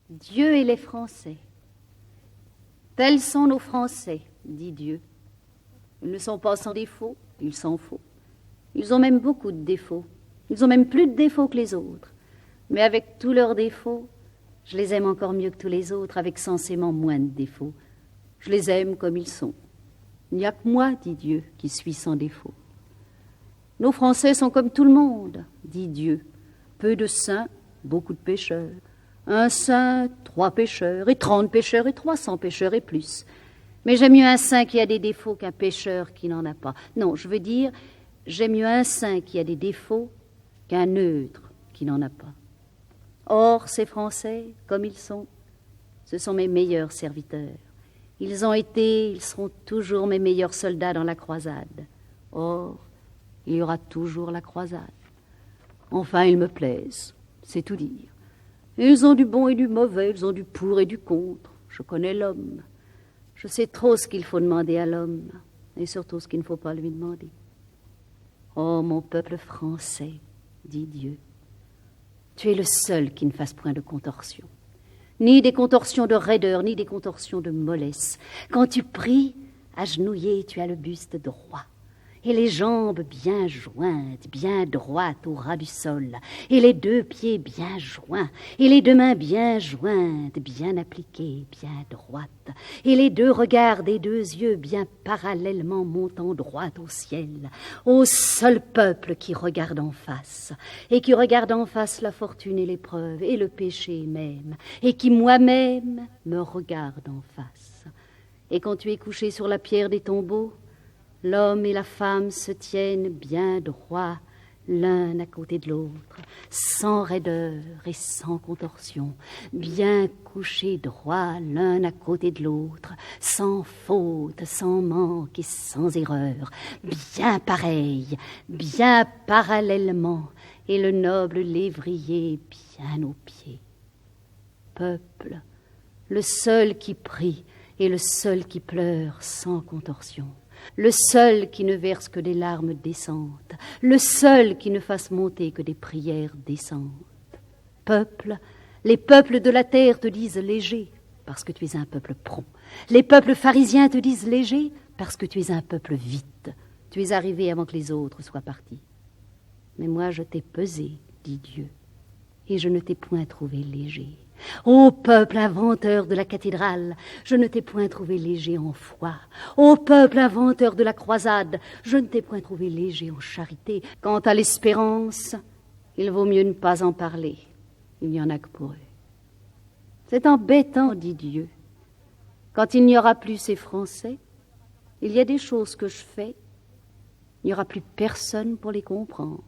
Dieu et les Français. Tels sont nos Français, dit Dieu. Ils ne sont pas sans défauts, il s'en faut. Ils ont même beaucoup de défauts. Ils ont même plus de défauts que les autres. Mais avec tous leurs défauts, je les aime encore mieux que tous les autres, avec censément moins de défauts. Je les aime comme ils sont. Il n'y a que moi, dit Dieu, qui suis sans défaut. Nos Français sont comme tout le monde, dit Dieu. Peu de saints, beaucoup de pécheurs. Un saint, 3 pécheurs, et 30 pécheurs, et 300 pécheurs, et plus. Mais j'aime mieux un saint qui a des défauts qu'un pécheur qui n'en a pas. Non, je veux dire, j'aime mieux un saint qui a des défauts qu'un neutre qui n'en a pas. Or, ces Français, comme ils sont, ce sont mes meilleurs serviteurs. Ils ont été, ils seront toujours mes meilleurs soldats dans la croisade. Or, il y aura toujours la croisade. Enfin, ils me plaisent, c'est tout dire. Ils ont du bon et du mauvais, ils ont du pour et du contre. Je connais l'homme. Je sais trop ce qu'il faut demander à l'homme, et surtout ce qu'il ne faut pas lui demander. Oh, mon peuple français, dit Dieu, tu es le seul qui ne fasse point de contorsion. Ni des contorsions de raideur, ni des contorsions de mollesse. Quand tu pries, agenouillé, tu as le buste droit, et les jambes bien jointes, bien droites au ras du sol, et les 2 pieds bien joints, et les 2 mains bien jointes, bien appliquées, bien droites, et les 2 regards des 2 yeux bien parallèlement montant droit au ciel, au seul peuple qui regarde en face, et qui regarde en face la fortune et l'épreuve, et le péché même, et qui moi-même me regarde en face. Et quand tu es couché sur la pierre des tombeaux, l'homme et la femme se tiennent bien droits, l'un à côté de l'autre, sans raideur et sans contorsion, bien couchés droits l'un à côté de l'autre, sans faute, sans manque et sans erreur, bien pareils, bien parallèlement, et le noble lévrier bien aux pieds. Peuple, le seul qui prie et le seul qui pleure sans contorsion, le seul qui ne verse que des larmes décentes, le seul qui ne fasse monter que des prières décentes. Peuple, les peuples de la terre te disent léger, parce que tu es un peuple prompt. Les peuples pharisiens te disent léger, parce que tu es un peuple vite. Tu es arrivé avant que les autres soient partis. Mais moi je t'ai pesé, dit Dieu, et je ne t'ai point trouvé léger. Ô peuple inventeur de la cathédrale, je ne t'ai point trouvé léger en foi. Ô peuple inventeur de la croisade, je ne t'ai point trouvé léger en charité. Quant à l'espérance, il vaut mieux ne pas en parler. Il n'y en a que pour eux. C'est embêtant, dit Dieu. Quand il n'y aura plus ces Français, il y a des choses que je fais, il n'y aura plus personne pour les comprendre.